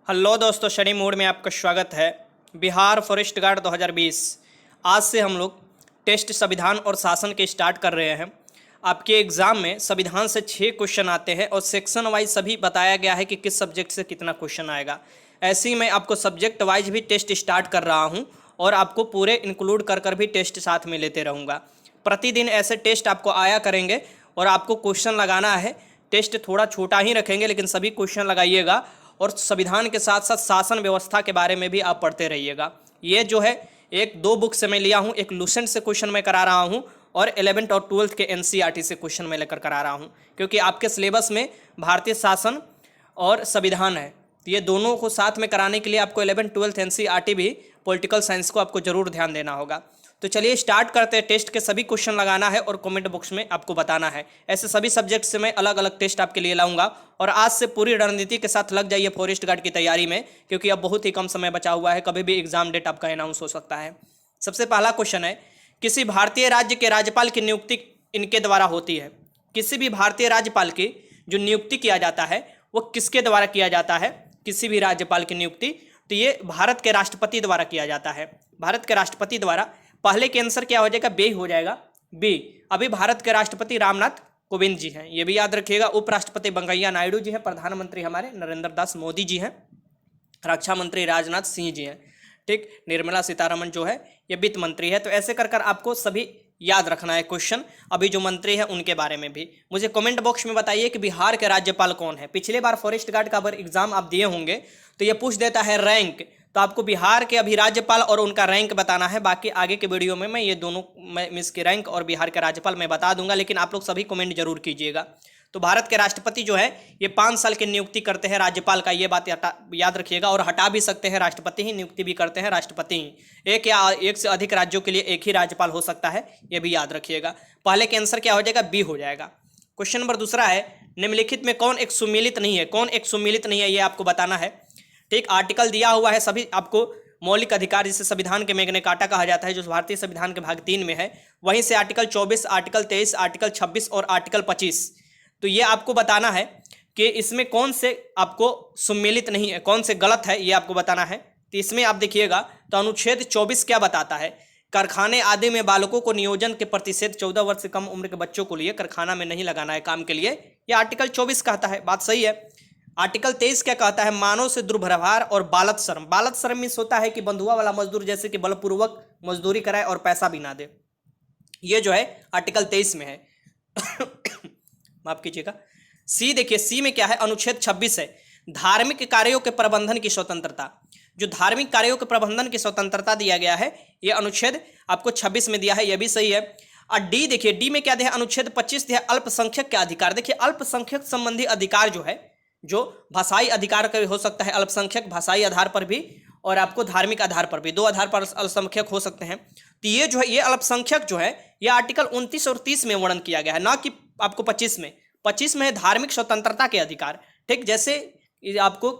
Hello दोस्तों, study mode में आपका स्वागत है। बिहार फॉरेस्ट गार्ड 2020 आज से हम लोग टेस्ट संविधान और शासन के स्टार्ट कर रहे हैं। आपके एग्ज़ाम में संविधान से 6 क्वेश्चन आते हैं और सेक्शन वाइज सभी बताया गया है कि किस सब्जेक्ट से कितना क्वेश्चन आएगा। ऐसे ही मैं आपको सब्जेक्ट वाइज भी टेस्ट स्टार्ट कर रहा हूँ और आपको पूरे इंक्लूड कर भी टेस्ट साथ में लेते रहूँगा। प्रतिदिन ऐसे टेस्ट आपको आया करेंगे और आपको क्वेश्चन लगाना है। टेस्ट थोड़ा छोटा ही रखेंगे लेकिन सभी क्वेश्चन लगाइएगा और संविधान के साथ साथ शासन व्यवस्था के बारे में भी आप पढ़ते रहिएगा। ये जो है एक दो बुक से मैं लिया हूँ, एक लुसेंट से क्वेश्चन मैं करा रहा हूँ और 11th और 12th के एनसीईआरटी से क्वेश्चन मैं लेकर करा रहा हूँ, क्योंकि आपके सिलेबस में भारतीय शासन और संविधान है। तो ये दोनों को साथ में कराने के लिए आपको 11th 12th एनसीईआरटी भी पॉलिटिकल साइंस को आपको जरूर ध्यान देना होगा। तो चलिए स्टार्ट करते हैं। टेस्ट के सभी क्वेश्चन लगाना है और कमेंट बॉक्स में आपको बताना है। ऐसे सभी सब्जेक्ट से मैं अलग अलग टेस्ट आपके लिए लाऊंगा और आज से पूरी रणनीति के साथ लग जाइए फॉरेस्ट गार्ड की तैयारी में, क्योंकि अब बहुत ही कम समय बचा हुआ है। कभी भी एग्जाम डेट आपका अनाउंस हो सकता है। सबसे पहला क्वेश्चन है, किसी भारतीय राज्य के राज्यपाल की नियुक्ति इनके द्वारा होती है। किसी भी भारतीय राज्यपाल की जो नियुक्ति किया जाता है वो किसके द्वारा किया जाता है? किसी भी राज्यपाल की नियुक्ति तो ये भारत के राष्ट्रपति द्वारा किया जाता है। भारत के राष्ट्रपति द्वारा। पहले के आंसर क्या हो जाएगा? बी हो जाएगा। बी। अभी भारत के राष्ट्रपति रामनाथ कोविंद जी हैं, ये भी याद रखिएगा। उपराष्ट्रपति वेंकैया नायडू जी हैं। प्रधानमंत्री हमारे नरेंद्र दास मोदी जी हैं। रक्षा मंत्री राजनाथ सिंह जी हैं। ठीक। निर्मला सीतारमण जो है ये वित्त मंत्री है। तो ऐसे कर आपको सभी याद रखना है क्वेश्चन। अभी जो मंत्री है उनके बारे में भी मुझे कमेंट बॉक्स में बताइए कि बिहार के राज्यपाल कौन है। पिछले बार फॉरेस्ट गार्ड का अगर एग्जाम आप दिए होंगे तो ये पूछ देता है रैंक, तो आपको बिहार के अभी राज्यपाल और उनका रैंक बताना है। बाकी आगे के वीडियो में मैं ये दोनों मिस के रैंक और बिहार के राज्यपाल मैं बता दूंगा, लेकिन आप लोग सभी कमेंट जरूर कीजिएगा। तो भारत के राष्ट्रपति जो है ये 5 साल की नियुक्ति करते हैं राज्यपाल का, ये बात याद रखिएगा। और हटा भी सकते हैं, राष्ट्रपति ही नियुक्ति भी करते हैं, राष्ट्रपति ही। एक या एक से अधिक राज्यों के लिए एक ही राज्यपाल हो सकता है, ये भी याद रखिएगा। पहले के आंसर क्या हो जाएगा? बी हो जाएगा। क्वेश्चन नंबर दूसरा है, निम्नलिखित में कौन एक सुमेलित नहीं है? कौन एक सुमेलित नहीं है ये आपको बताना है। ठीक। आर्टिकल दिया हुआ है सभी आपको। मौलिक अधिकार जिसे संविधान के मैग्ना कार्टा कहा जाता है, जो भारतीय संविधान के भाग 3 में है, वहीं से आर्टिकल 24, आर्टिकल 23, आर्टिकल 26 और आर्टिकल 25। तो ये आपको बताना है कि इसमें कौन से आपको सुमेलित नहीं है, कौन से गलत है, ये आपको बताना है। तो इसमें आप देखिएगा तो अनुच्छेद 24 क्या बताता है? कारखाने आदि में बालकों को नियोजन के प्रतिशत 14 वर्ष से कम उम्र के बच्चों को लिए कारखाना में नहीं लगाना है काम के लिए, यह आर्टिकल 24 कहता है। बात सही है। आर्टिकल 23 क्या कहता है? मानव से दुर्व्यवहार और बालत श्रम। बालत श्रम मीन्स होता है कि बंधुआ वाला मजदूर, जैसे कि बलपूर्वक मजदूरी कराए और पैसा भी ना दे। ये जो है आर्टिकल 23 में है। माफ कीजिएगा। सी देखिए, सी में क्या है? अनुच्छेद 26 है, धार्मिक कार्यों के प्रबंधन की स्वतंत्रता। जो धार्मिक कार्यों के प्रबंधन की स्वतंत्रता दिया गया है ये अनुच्छेद आपको 26 में दिया है, यह भी सही है। और डी देखिए, डी में क्या दिया है? अनुच्छेद 25 दिया है, अल्पसंख्यक के अधिकार। देखिए अल्पसंख्यक संबंधी अधिकार जो है, जो भाषाई अधिकार का भी हो सकता है, अल्पसंख्यक भाषाई आधार पर भी और आपको धार्मिक आधार पर भी, दो आधार पर अल्पसंख्यक हो सकते हैं। तो ये जो है ये अल्पसंख्यक जो है ये आर्टिकल 29 और 30 में वर्णन किया गया है, ना कि आपको 25 में। 25 में है धार्मिक स्वतंत्रता के अधिकार। ठीक। जैसे आपको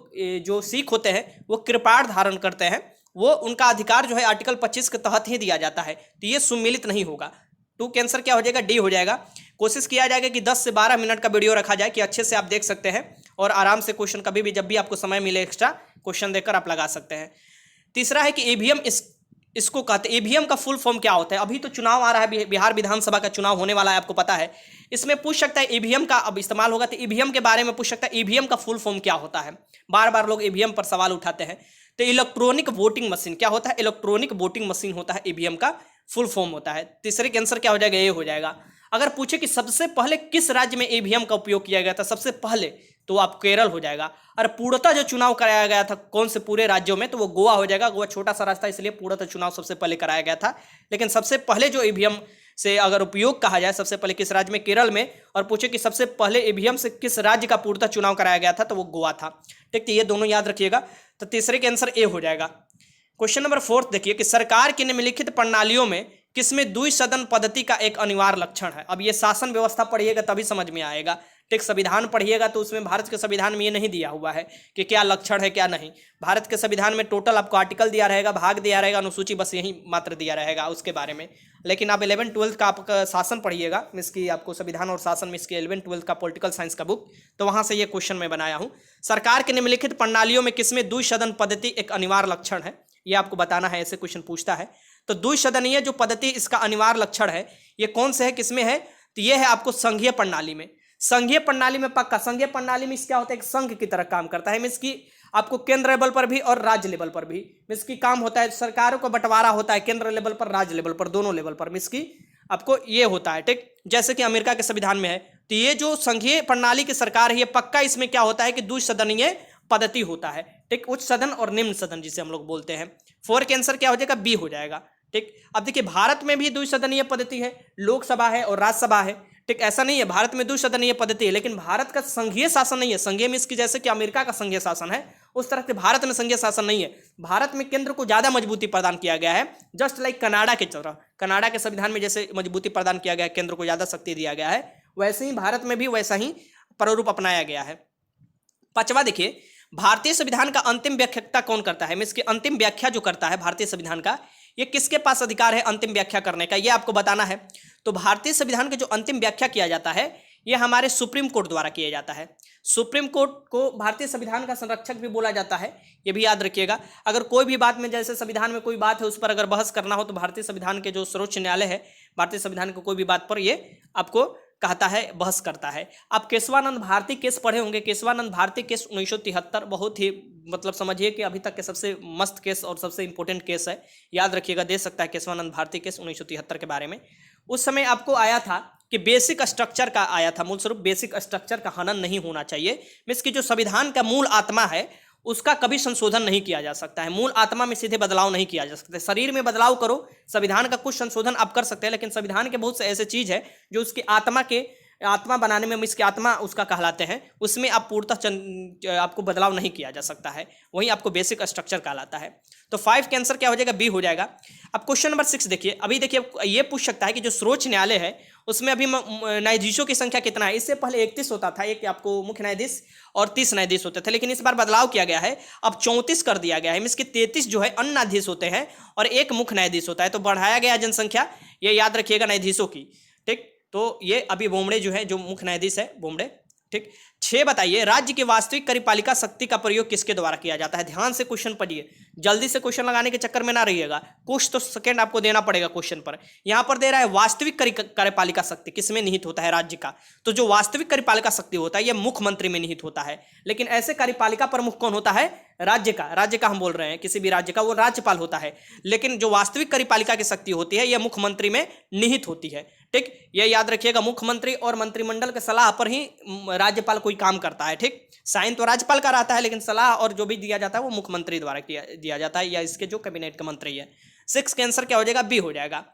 जो सिख होते हैं वो कृपाण धारण करते हैं, वो उनका अधिकार जो है आर्टिकल 25 के तहत ही दिया जाता है। तो ये सुमेलित नहीं होगा। 2 का आंसर क्या हो जाएगा? डी हो जाएगा। कोशिश किया जाएगा कि 10 से 12 मिनट का वीडियो रखा जाए कि अच्छे से आप देख सकते हैं और आराम से क्वेश्चन कभी भी जब भी आपको समय मिले एक्स्ट्रा क्वेश्चन देकर आप लगा सकते हैं। तीसरा है कि ईवीएम इसको कहते हैं। ईवीएम का फुल फॉर्म क्या होता है? अभी तो चुनाव आ रहा है, बिहार विधानसभा का चुनाव होने वाला है, आपको पता है। इसमें पूछ सकता है ईवीएम का अब इस्तेमाल होगा, तो ईवीएम के बारे में पूछ सकता है ईवीएम का फुल फॉर्म क्या होता है। बार बार लोग ईवीएम पर सवाल उठाते हैं। तो इलेक्ट्रॉनिक वोटिंग मशीन क्या होता है? इलेक्ट्रॉनिक वोटिंग मशीन होता है, ईवीएम का फुल फॉर्म होता है। तीसरे के आंसर क्या हो जाएगा? ये हो जाएगा। अगर पूछे कि सबसे पहले किस राज्य में ईवीएम का उपयोग किया गया था, सबसे पहले तो आप केरल हो जाएगा। और पूर्णतः जो चुनाव कराया गया था कौन से पूरे राज्यों में, तो वो गोवा हो जाएगा। गोवा छोटा सा रास्ता, इसलिए पूर्णतः चुनाव सबसे पहले कराया गया था। लेकिन सबसे पहले जो ईवीएम से अगर उपयोग कहा जाए सबसे पहले किस राज्य में, केरल में। और पूछे कि सबसे पहले ईवीएम से किस राज्य का पूर्णतः चुनाव कराया गया था, तो वो गोवा था। ठीक। तो ये दोनों याद रखिएगा। तो तीसरे के आंसर ए हो जाएगा। क्वेश्चन नंबर 4 देखिए कि सरकार की निम्नलिखित प्रणालियों में किसमें द्विसदन पद्धति का एक अनिवार्य लक्षण है? अब ये शासन व्यवस्था पढ़िएगा तभी समझ में आएगा। ठीक, संविधान पढ़िएगा तो उसमें भारत के संविधान में ये नहीं दिया हुआ है कि क्या लक्षण है क्या नहीं। भारत के संविधान में टोटल आपको आर्टिकल दिया रहेगा, भाग दिया रहेगा, अनुसूची बस यही मात्र दिया रहेगा उसके बारे में। लेकिन आप 11-12 का आपका शासन पढ़िएगा, मीन्स की आपको संविधान और शासन में इसके 11-12 का पॉलिटिकल साइंस का बुक, तो वहाँ से ये क्वेश्चन मैं बनाया हूँ। सरकार के निम्नलिखित प्रणालियों में किसमें द्विसदन पद्धति एक अनिवार्य लक्षण है, ये आपको बताना है, ऐसे क्वेश्चन पूछता है। तो द्विसदनीय जो पद्धति इसका अनिवार्य लक्षण है ये कौन से है, किसमें है, तो ये है आपको संघीय प्रणाली में। संघीय प्रणाली में पक्का, संघीय प्रणाली में क्या होता है, एक संघ की तरह काम करता है, मीन्स की आपको केंद्र लेवल पर भी और राज्य लेवल पर भी मीन्स की काम होता है। सरकारों का बंटवारा होता है केंद्र लेवल पर, राज्य लेवल पर, दोनों लेवल पर, मीन्स की आपको ये होता है। ठीक, जैसे कि अमेरिका के संविधान में है। तो ये जो संघीय प्रणाली की सरकार है ये पक्का इसमें क्या होता है कि द्विसदनीय पद्धति होता है। ठीक, उच्च सदन और निम्न सदन जिसे हम लोग बोलते हैं। 4 के आंसर क्या हो जाएगा, बी हो जाएगा। ठीक, अब देखिए भारत में भी द्विसदनीय पद्धति है, लोकसभा है और राज्यसभा है। ठीक, ऐसा नहीं है, भारत में द्विसदनीय पद्धति है, लेकिन भारत का संघीय शासन नहीं है। संघीय में इसकी जैसे कि अमेरिका का संघीय शासन है उस तरह से भारत में संघीय शासन नहीं है। भारत में केंद्र को ज्यादा मजबूती प्रदान किया गया है, जस्ट लाइक कनाडा के तरह। कनाडा के संविधान में जैसे मजबूती प्रदान किया गया है, केंद्र को ज्यादा शक्ति दिया गया है, वैसे ही भारत में भी वैसा ही प्रारूप अपनाया गया है। 5वां देखिए, भारतीय संविधान का अंतिम व्याख्याता कौन करता है, मीन्स की अंतिम व्याख्या जो करता है भारतीय संविधान का, ये किसके पास अधिकार है अंतिम व्याख्या करने का, ये आपको बताना है। तो भारतीय संविधान का जो अंतिम व्याख्या किया जाता है ये हमारे सुप्रीम कोर्ट द्वारा किया जाता है। सुप्रीम कोर्ट को भारतीय संविधान का संरक्षक भी बोला जाता है, ये भी याद रखिएगा। अगर कोई भी बात में, जैसे संविधान में कोई बात है उस पर अगर बहस करना हो तो भारतीय संविधान के जो सर्वोच्च न्यायालय है, भारतीय संविधान के कोई भी बात पर ये आपको कहता है, बहस करता है। आप केशवानंद भारती केस पढ़े होंगे। केशवानंद भारती केस 1973, बहुत ही मतलब समझिए कि अभी तक के सबसे मस्त केस और सबसे इंपॉर्टेंट केस है, याद रखिएगा, दे सकता है केशवानंद भारती केस 1973 के बारे में। उस समय आपको आया था कि बेसिक स्ट्रक्चर का आया था, मूल स्वरूप बेसिक स्ट्रक्चर का हनन नहीं होना चाहिए, मीन्स की जो संविधान का मूल आत्मा है उसका कभी संशोधन नहीं किया जा सकता है। मूल आत्मा में सीधे बदलाव नहीं किया जा सकता। शरीर में बदलाव करो, संविधान का कुछ संशोधन आप कर सकते हैं, लेकिन संविधान के बहुत से ऐसे चीज है जो उसकी आत्मा बनाने में, इसकी आत्मा उसका कहलाते हैं, उसमें आप पूर्णतः आपको बदलाव नहीं किया जा सकता है, वही आपको बेसिक स्ट्रक्चर कहलाता है। तो 5 के आंसर क्या हो जाएगा, बी हो जाएगा। अब क्वेश्चन नंबर 6 देखिए। अभी देखिए ये पूछ सकता है कि जो सर्वोच्च न्यायालय है उसमें अभी न्यायाधीशों की संख्या कितना है। इससे पहले 31 होता था, एक आपको मुख्य न्यायाधीश और 30 न्यायाधीश होते थे, लेकिन इस बार बदलाव किया गया है, अब 34 कर दिया गया है। मीन्स कि 33 जो है अन्य न्यायाधीश होते हैं और एक मुख्य न्यायाधीश होता है, तो बढ़ाया गया जनसंख्या, ये याद रखिएगा, न्यायाधीशों की। ठीक, तो ये अभी बोमड़े जो है, जो मुख्य न्यायाधीश है बोमड़े। ठीक, 6 बताइए, राज्य की वास्तविक कार्यपालिका शक्ति का प्रयोग किसके द्वारा किया जाता है। ध्यान से क्वेश्चन पढ़िए, जल्दी से क्वेश्चन लगाने के चक्कर में ना रहिएगा, कुछ तो सेकंड आपको देना पड़ेगा क्वेश्चन पर। यहां पर दे रहा है वास्तविक कार्यपालिका शक्ति किसमें निहित होता है, राज्य का। तो जो वास्तविक कार्यपालिका शक्ति होता है यह मुख्यमंत्री में निहित होता है, लेकिन ऐसे कार्यपालिका प्रमुख कौन होता है, राज्य का हम बोल रहे हैं, किसी भी राज्य का वो राज्यपाल होता है, लेकिन जो वास्तविक कार्यपालिका की शक्ति होती है यह मुख्यमंत्री में निहित होती है। ठीक, ये याद रखिएगा, मुख्यमंत्री और मंत्रिमंडल के सलाह पर ही राज्यपाल कोई काम करता है। ठीक, साइन तो राज्यपाल का रहता है, लेकिन सलाह और जो भी दिया जाता है वो मुख्यमंत्री द्वारा दिया जाता है, या इसके जो कैबिनेट के मंत्री है। 6 के आंसर क्या हो जाएगा, बी हो जाएगा।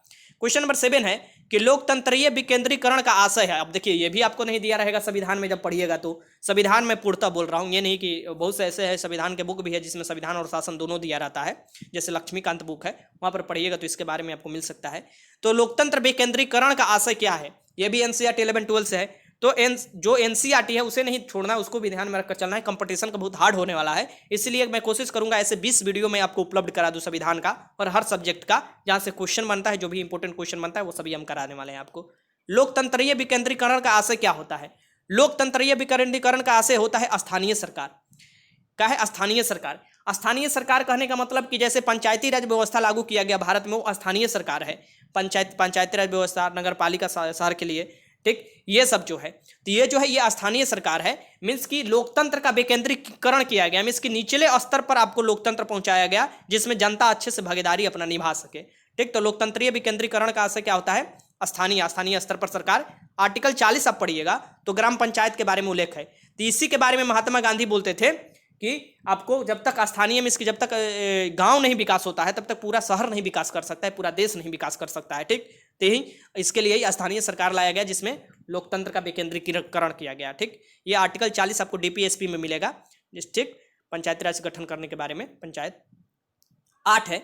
क्वेश्चन नंबर 7 है कि लोकतंत्रीय विकेंद्रीकरण का आशय है। अब देखिए ये भी आपको नहीं दिया रहेगा संविधान में, जब पढ़िएगा तो संविधान में पूर्णतः बोल रहा हूँ, ये नहीं कि बहुत से ऐसे है संविधान के बुक भी है जिसमें संविधान और शासन दोनों दिया रहता है, जैसे लक्ष्मीकांत बुक है, वहाँ पर पढ़िएगा तो इसके बारे में आपको मिल सकता है। तो लोकतंत्र विकेंद्रीकरण का आशय क्या है, ये भी एनसीईआरटी 11-12 से है। तो जो एनसीईआरटी है उसे नहीं छोड़ना है, उसको भी ध्यान में रखकर चलना है। कंपटीशन का बहुत हार्ड होने वाला है, इसलिए मैं कोशिश करूंगा ऐसे 20 वीडियो में आपको उपलब्ध करा दूं संविधान का और हर सब्जेक्ट का, जहां से क्वेश्चन बनता है, जो भी इंपॉर्टेंट क्वेश्चन बनता है वो सभी हम कराने वाले हैं आपको। लोकतंत्रीय विकेंद्रीकरण का आशय क्या होता है, लोकतंत्रीय विकेंद्रीकरण का आशय होता है स्थानीय सरकार। क्या है, स्थानीय सरकार। स्थानीय सरकार कहने का मतलब कि जैसे पंचायती राज व्यवस्था लागू किया गया भारत में, वो स्थानीय सरकार है। पंचायती राज व्यवस्था, नगर पालिका शहर के लिए, ठीक, ये सब जो है, तो ये जो है ये स्थानीय सरकार है। मीन्स कि लोकतंत्र का विकेंद्रीकरण किया गया, मीन्स कि निचले स्तर पर आपको लोकतंत्र पहुंचाया गया जिसमें जनता अच्छे से भागीदारी अपना निभा सके। ठीक, तो लोकतंत्रीय विकेंद्रीकरण का आशय क्या होता है, स्थानीय स्तर पर सरकार। आर्टिकल 40 आप पढ़िएगा तो ग्राम पंचायत के बारे में उल्लेख है। तो इसी के बारे में महात्मा गांधी बोलते थे कि आपको जब तक स्थानीय में, जब तक गांव नहीं विकास होता है तब तक पूरा शहर नहीं विकास कर सकता है, पूरा देश नहीं विकास कर सकता है। ठीक, तो यही इसके लिए ही स्थानीय सरकार लाया गया जिसमें लोकतंत्र का विकेंद्रीकरण किया गया। ठीक, ये आर्टिकल 40 आपको डीपीएसपी में मिलेगा, ठीक, पंचायती राज गठन करने के बारे में, पंचायत। 8 है,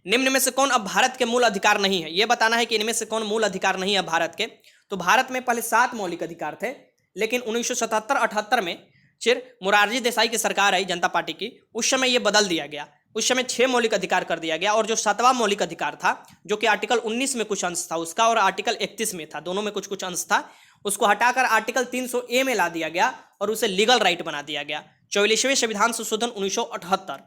निम्न में से कौन अब भारत के मूल अधिकार नहीं है। यह बताना है कि इनमें से कौन मूल अधिकार नहीं है भारत के। तो भारत में पहले 7 मौलिक अधिकार थे, लेकिन 1977-78 में फिर मोरारजी देसाई की सरकार आई जनता पार्टी की, उस समय ये बदल दिया गया। उस समय 6 मौलिक अधिकार कर दिया गया और जो 7वां मौलिक अधिकार था, जो कि आर्टिकल 19 में कुछ अंश था उसका और आर्टिकल 31 में था, दोनों में कुछ कुछ अंश था, उसको हटाकर आर्टिकल 300A में ला दिया गया और उसे लीगल राइट बना दिया गया। 44वें संविधान संशोधन 1978।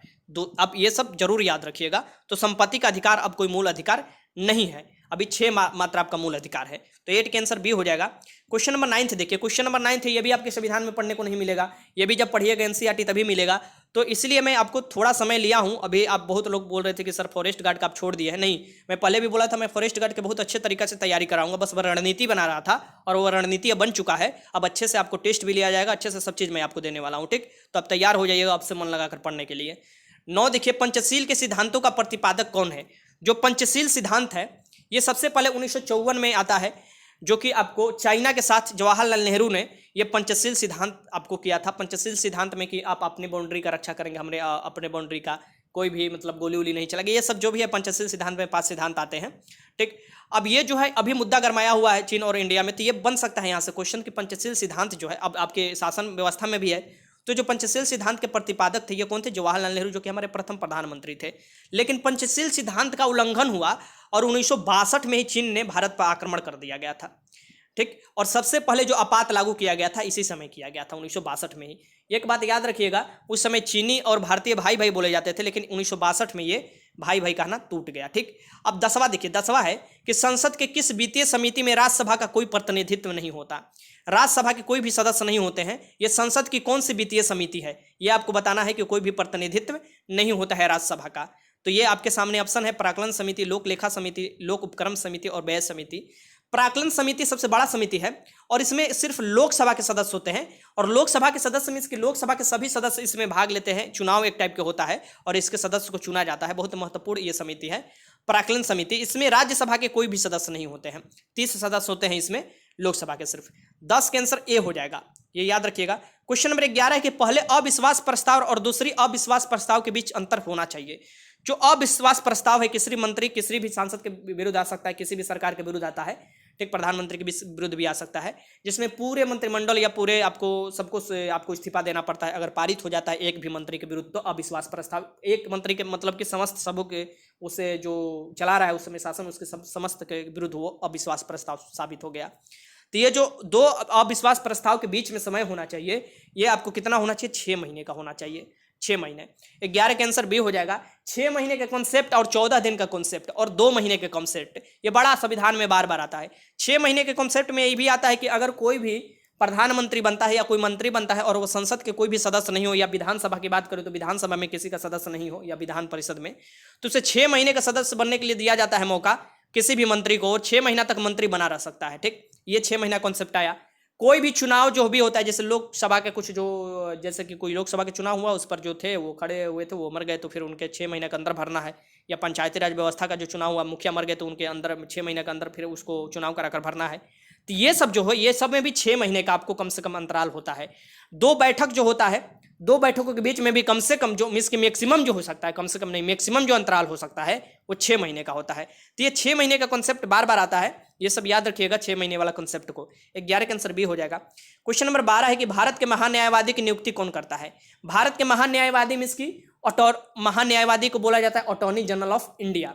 अब ये सब जरूर याद रखिएगा। तो संपत्ति का अधिकार अब कोई मूल अधिकार नहीं है, अभी 6 मात्र आपका मूल अधिकार है। तो 8 के आंसर बी हो जाएगा। क्वेश्चन नंबर 9 देखिए, क्वेश्चन नंबर 9 है, ये भी आपके संविधान में पढ़ने को नहीं मिलेगा, ये भी जब पढ़िएगा एनसीईआरटी तभी मिलेगा। तो इसलिए मैं आपको थोड़ा समय लिया हूं। अभी आप बहुत लोग बोल रहे थे कि सर फॉरेस्ट गार्ड का आप छोड़ दिए हैं, नहीं, मैं पहले भी बोला था मैं फॉरेस्ट गार्ड के बहुत अच्छे तरीके से तैयारी कराऊंगा, बस वह रणनीति बना रहा था और वो रणनीति अब बन चुका है। अब अच्छे से आपको टेस्ट भी लिया जाएगा, अच्छे से सब चीज़ मैं आपको देने वाला हूँ, ठीक। तो अब तैयार हो जाइएगा आपसे मन लगाकर पढ़ने के लिए। 9 देखिए, पंचशील के सिद्धांतों का प्रतिपादक कौन है। जो पंचशील सिद्धांत है ये सबसे पहले 1954 में आता है, जो कि आपको चाइना के साथ जवाहरलाल नेहरू ने ये पंचशील सिद्धांत आपको किया था। पंचशील सिद्धांत में कि आप अपनी बाउंड्री का रक्षा करेंगे, हमने अपने बाउंड्री का कोई भी मतलब गोली वोली नहीं चलेगी, ये सब जो भी है पंचशील सिद्धांत में 5 सिद्धांत आते हैं, ठीक। अब ये जो है अभी मुद्दा गरमाया हुआ है चीन और इंडिया में, तो ये बन सकता है यहाँ से क्वेश्चन कि पंचशील सिद्धांत जो है अब आपके शासन व्यवस्था में भी है। तो जो पंचशील सिद्धांत के प्रतिपादक थे ये कौन थे, जवाहरलाल नेहरू, जो कि हमारे प्रथम प्रधानमंत्री थे। लेकिन पंचशील सिद्धांत का उल्लंघन हुआ और 1962 में ही चीन ने भारत पर आक्रमण कर दिया गया था, ठीक। और सबसे पहले जो आपात लागू किया गया था इसी समय किया गया था, 1962 में ही। एक बात याद रखिएगा, उस समय चीनी और भारतीय भाई भाई बोले जाते थे, लेकिन 1962 में ये भाई भाई कहना टूट गया, ठीक। अब 10वां देखिए, 10वां है कि संसद के किस वित्तीय समिति में राज्यसभा का कोई प्रतिनिधित्व नहीं होता। राज्यसभा के कोई भी सदस्य नहीं होते हैं, ये संसद की कौन सी वित्तीय समिति है, ये आपको बताना है कि कोई भी प्रतिनिधित्व नहीं होता है राज्यसभा का। तो ये आपके सामने ऑप्शन है, प्राक्कलन समिति, लोक लेखा समिति, लोक उपक्रम समिति और व्यय समिति। प्राक्कलन समिति सबसे बड़ा समिति है और इसमें सिर्फ लोकसभा के सदस्य होते हैं, और लोकसभा के सदस्य मीन्स कि लोकसभा के सभी सदस्य इसमें भाग लेते हैं, चुनाव एक टाइप के होता है और इसके सदस्य को चुना जाता है। बहुत महत्वपूर्ण ये समिति है प्राक्कलन समिति। इसमें राज्यसभा के कोई भी सदस्य नहीं होते हैं, 30 सदस्य होते हैं इसमें लोकसभा के सिर्फ। 10 के आंसर ए हो जाएगा, ये याद रखिएगा। क्वेश्चन नंबर 11 है कि पहले अविश्वास प्रस्ताव और दूसरी अविश्वास प्रस्ताव के बीच अंतर होना चाहिए। जो अविश्वास प्रस्ताव है किसी मंत्री किसी भी सांसद के विरुद्ध आ सकता है, किसी भी सरकार के विरुद्ध आता है, ठीक, प्रधानमंत्री के विरुद्ध भी आ सकता है, जिसमें पूरे मंत्रिमंडल या पूरे आपको इस्तीफा देना पड़ता है। अगर पारित हो जाता है एक भी मंत्री के विरुद्ध तो अविश्वास प्रस्ताव, एक मंत्री के मतलब कि समस्त सबों के उसे जो चला रहा है उस समय शासन, उसके समस्त के विरुद्ध वो अविश्वास प्रस्ताव साबित हो गया। तो ये जो 2 अविश्वास प्रस्ताव के बीच में समय होना चाहिए, ये आपको कितना होना चाहिए, 6 महीने का होना चाहिए, 6 महीने। 11 के आंसर बी हो जाएगा। 6 महीने के कॉन्सेप्ट और 14 दिन का कॉन्सेप्ट और 2 महीने के कॉन्सेप्ट, ये बड़ा संविधान में बार बार आता है। 6 महीने के कॉन्सेप्ट में ये भी आता है कि अगर कोई भी प्रधानमंत्री बनता है या कोई मंत्री बनता है और वो संसद के कोई भी सदस्य नहीं हो, या विधानसभा की बात करें तो विधानसभा में किसी का सदस्य नहीं हो या विधान परिषद में, तो उसे 6 महीने का सदस्य बनने के लिए दिया जाता है मौका किसी भी मंत्री को, और 6 महीना तक मंत्री बना रह सकता है, ठीक। ये 6 महीना कॉन्सेप्ट आया। कोई भी चुनाव जो भी होता है, जैसे लोकसभा के कुछ जो जैसे कि कोई लोकसभा के चुनाव हुआ उस पर जो थे वो खड़े हुए थे वो मर गए तो फिर उनके 6 महीने के अंदर भरना है, या पंचायती राज व्यवस्था का जो चुनाव हुआ मुखिया मर गए तो उनके अंदर 6 महीने के अंदर फिर उसको चुनाव कराकर भरना है। तो ये सब जो है ये सब में भी 6 महीने का आपको कम से कम अंतराल होता है। 2 बैठक जो होता है, 2 बैठकों के बीच में भी कम से कम जो मीन्स की मैक्सिमम जो हो सकता है, कम से कम नहीं मैक्सिमम जो अंतराल हो सकता है वो 6 महीने का होता है। तो ये 6 महीने का कॉन्सेप्ट बार बार आता है, ये सब याद रखिएगा 6 महीने वाला कॉन्सेप्ट को। 11 का आंसर बी हो जाएगा। क्वेश्चन नंबर 12 है कि भारत के महान्यायवादी की नियुक्ति कौन करता है। भारत के महान्यायवादी मीन्स की महान्यायवादी को बोला जाता है अटॉर्नी जनरल ऑफ इंडिया,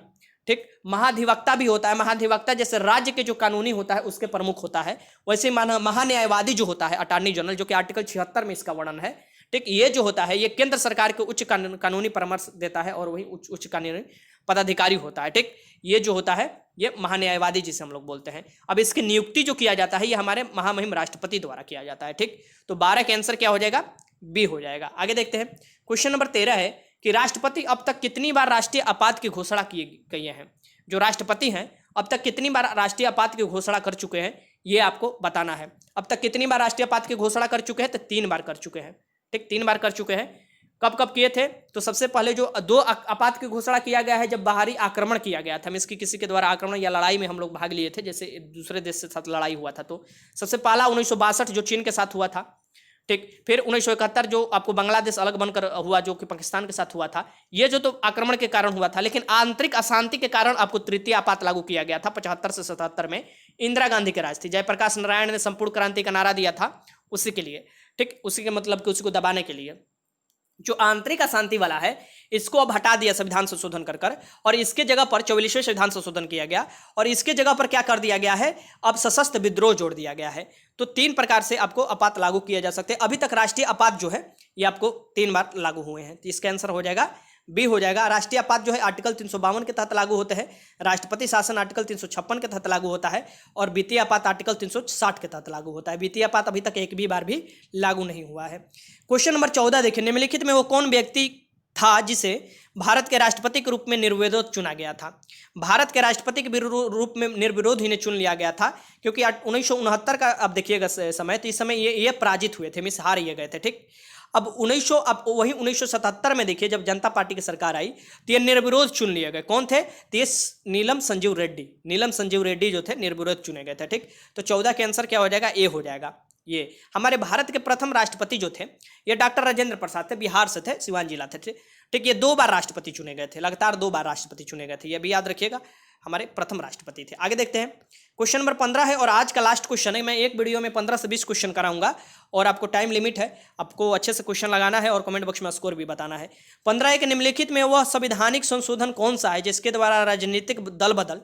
ठीक। महाधिवक्ता भी होता है, महाधिवक्ता जैसे राज्य के जो कानूनी होता है उसके प्रमुख होता है, वैसे महान्यायवादी जो होता है अटॉर्नी जनरल, जो कि आर्टिकल 76 में इसका वर्णन है, ठीक। ये जो होता है ये केंद्र सरकार को उच्च कानूनी परामर्श देता है और वही उच्च कानूनी पदाधिकारी होता है, ठीक। ये जो होता है ये महान्यायवादी जिसे हम लोग बोलते हैं। अब इसकी नियुक्ति जो किया जाता है ये हमारे महामहिम राष्ट्रपति द्वारा किया जाता है, ठीक। तो 12 के आंसर क्या हो जाएगा, बी हो जाएगा। आगे देखते हैं। क्वेश्चन नंबर 13 है कि राष्ट्रपति अब तक कितनी बार राष्ट्रीय आपात की घोषणा किए हैं। जो राष्ट्रपति हैं अब तक कितनी बार राष्ट्रीय आपात की घोषणा कर चुके हैं ये आपको बताना है। अब तक कितनी बार राष्ट्रीय आपात की घोषणा कर चुके हैं, तो 3 बार कर चुके हैं, ठीक। 3 बार कर चुके हैं। कब कब किए थे, तो सबसे पहले जो 2 आपात की घोषणा किया गया है जब बाहरी आक्रमण किया गया था, मीन्स की किसी के द्वारा आक्रमण या लड़ाई में हम लोग भाग लिए थे, जैसे दूसरे देश के साथ लड़ाई हुआ था, तो सबसे पहला 1962 जो चीन के साथ हुआ था, ठीक। फिर 1971 जो आपको बांग्लादेश अलग बनकर हुआ जो कि पाकिस्तान के साथ हुआ था, ये जो तो आक्रमण के कारण हुआ था, लेकिन आंतरिक अशांति के कारण आपको तृतीय आपात लागू किया गया था 75 से 77 में। इंदिरा गांधी के राज थी, जयप्रकाश नारायण ने संपूर्ण क्रांति का नारा दिया था उसी के लिए, ठीक, उसी के मतलब कि उसको दबाने के लिए। जो आंतरिक अशांति वाला है इसको अब हटा दिया संविधान संशोधन कर कर, और इसके जगह पर 44वें संविधान संशोधन किया गया, और इसके जगह पर क्या कर दिया गया है, अब सशस्त्र विद्रोह जोड़ दिया गया है। तो 3 प्रकार से आपको आपात लागू किया जा सकते हैं। अभी तक राष्ट्रीय आपात जो है ये आपको 3 बार लागू हुए हैं, तो इसका आंसर हो जाएगा बी हो जाएगा। राष्ट्रीय आपात जो है आर्टिकल 352 के तहत लागू होते हैं, राष्ट्रपति शासन आर्टिकल 356 के तहत लागू होता है, और वित्तीय आपात आर्टिकल 360 के तहत लागू होता है। वित्तीय आपात अभी तक एक भी बार भी लागू नहीं हुआ है। क्वेश्चन नंबर 14 देखिए, निम्नलिखित में वो कौन व्यक्ति था जिसे भारत के राष्ट्रपति के रूप में निर्विरोध चुना गया था। भारत के राष्ट्रपति के रूप में निर्विरोध इन्हें चुन लिया गया था, क्योंकि 1969 का अब देखिएगा समय, तो इस समय ये पराजित हुए थे, मिस हार ये गए थे, ठीक। अब वही 1977 में देखिए जब जनता पार्टी की सरकार आई तो ये निर्विरोध चुन लिए गए। कौन थे, तो ये नीलम संजीव रेड्डी जो थे निर्विरोध चुने गए थे, ठीक। तो 14 के आंसर क्या हो जाएगा, ए हो जाएगा। ये हमारे भारत के प्रथम राष्ट्रपति जो थे ये डॉक्टर राजेंद्र प्रसाद थे, बिहार से थे, सिवान जिला थे, ठीक। ये 2 बार राष्ट्रपति चुने गए थे, लगातार 2 बार राष्ट्रपति चुने गए थे, ये भी याद रखिएगा, हमारे प्रथम राष्ट्रपति थे। आगे देखते हैं, क्वेश्चन नंबर 15 है और आज का लास्ट क्वेश्चन है। मैं एक वीडियो में 15 से 20 क्वेश्चन कराऊंगा और आपको टाइम लिमिट है, आपको अच्छे से क्वेश्चन लगाना है और कमेंट बॉक्स में स्कोर भी बताना है। 15 है कि निम्नलिखित में वह संवैधानिक संशोधन कौन सा है जिसके द्वारा राजनीतिक दल बदल,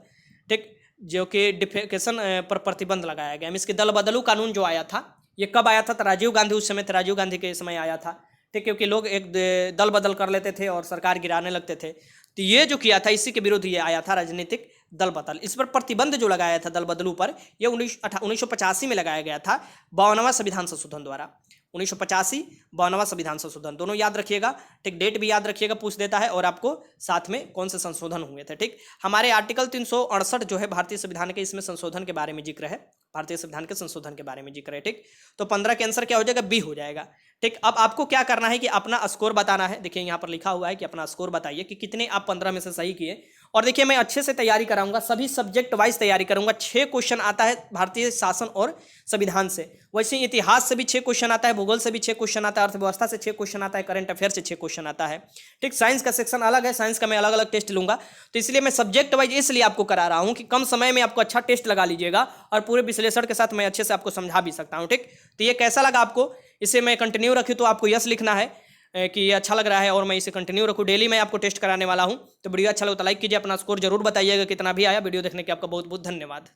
ठीक, जो कि डिफेकेशन पर प्रतिबंध लगाया गया। इसके दल बदलू कानून जो आया था ये कब आया था, तो राजीव गांधी उस समय थे, राजीव गांधी के समय आया था, ठीक, क्योंकि लोग एक दल बदल कर लेते थे और सरकार गिराने लगते थे, तो ये जो किया था इसी के विरुद्ध ये आया था राजनीतिक दल बदल। इस पर प्रतिबंध जो लगाया था दल बदलू पर, ये 1985 में लगाया गया था 52वां संविधान संशोधन द्वारा। 1985 52वां संविधान संशोधन, दोनों याद रखिएगा, ठीक, डेट भी याद रखिएगा, पूछ देता है, और आपको साथ में कौन से संशोधन हुए थे, ठीक। हमारे आर्टिकल 368 जो है भारतीय संविधान के, इसमें संशोधन के बारे में जिक्र है, भारतीय संविधान के संशोधन के बारे में जिक्र है, ठीक। तो 15 के आंसर क्या हो जाएगा, बी हो जाएगा, ठीक। अब आपको क्या करना है कि अपना स्कोर बताना है। देखिए यहाँ पर लिखा हुआ है कि अपना स्कोर बताइए कि कितने आप 15 में से सही किए। और देखिए मैं अच्छे से तैयारी कराऊंगा, सभी सब्जेक्ट वाइज तैयारी करूंगा। 6 क्वेश्चन आता है भारतीय शासन और संविधान से, वैसे इतिहास से भी 6 क्वेश्चन आता है, भूगोल से भी 6 क्वेश्चन आता है, अर्थव्यवस्था से 6 क्वेश्चन आता है, करंट अफेयर से 6 क्वेश्चन आता है, ठीक। साइंस का सेक्शन अलग है, साइंस का मैं अलग अलग टेस्ट लूंगा, तो इसलिए मैं सब्जेक्ट वाइज इसलिए आपको करा रहा हूं कि कम समय में आपको अच्छा टेस्ट लगा लीजिएगा और पूरे विश्लेषण के साथ मैं अच्छे से आपको समझा भी सकता हूं, ठीक। तो ये कैसा लगा आपको, इसे मैं कंटिन्यू रखूँ तो आपको यस लिखना है कि ये अच्छा लग रहा है और मैं इसे कंटिन्यू रखूँ। डेली मैं आपको टेस्ट कराने वाला हूँ, तो वीडियो अच्छा लगा तो लाइक कीजिए, अपना स्कोर जरूर बताइएगा कितना भी आया। वीडियो देखने के आपका बहुत बहुत धन्यवाद।